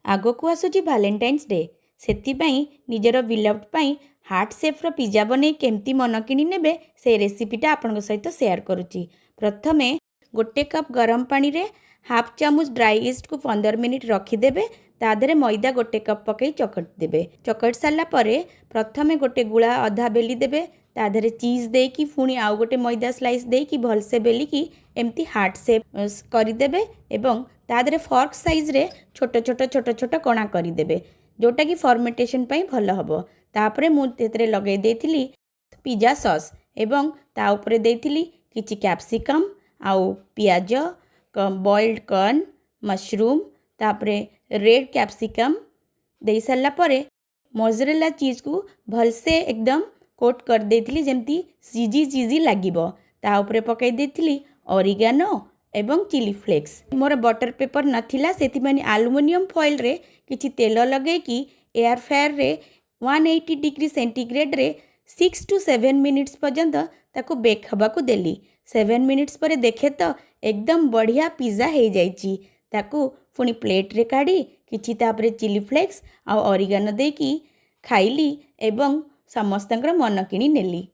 आगकू आसुची Valentine's day से निजर बिलव्ड पाई हार्ट शेप्र पिज्जा बन केमती मन किणी नेबे से रेसिपीटा आपण सहित शेयर करुच्ची। प्रथमे गोटे कप गरम पानी रे हाफ चामच ड्राई इस्ट को 15 मिनिट रखिदेवे। तादेरे मैदा गोटे कप पकई चकट देबे। चकट सारा परे प्रथमे गोटे गुला अधा बेली देबे। तादेरे चीज देकी पुणी आउ गोटे मैदा स्लाइस देकी भलसे बेलिकी एमती हार्ट शेप करदेवे एवं तादेरे फॉर्क साइज रे छोट छोट छोट छोट कणा करदेवे जोटा कि फर्मेंटेशन पाई भल हबो। तापरे मु तेतरे लगे देथिली पिज्जा सॉस एवं ता उपरे देथिली किछि कैप्सिकम आउ पियाज बॉइल्ड कॉर्न मशरूम तापरे रेड कैप्सिकम दे सारा परे मोज़रेला चीज को भलसे एकदम कोट कर देथिली जेमती सीजी सीजी लागिबो। ता उपरे पकाई देथिली ऑरिगेनो एवं चिली फ्लेक्स। मोर बटर पेपर नथिला सेथिमानी एल्युमिनियम फॉइल रे किछि तेल लगे कि एयर फ्रायर रे 180 डिग्री सेंटीग्रेड रे 6 to 7 मिनिट्स पर्यंत ताको बेक हबाकू देली। 7 मिनिट्स पर देखे तो एकदम बढ़िया पिज्जा हो जाइची। ताकू पुणी प्लेट रे काढ़ी किछि तापरे चिली फ्लेक्स आ ऑरिगेनो देकी खाइली एवं समस्तंकर मन किणी नेली।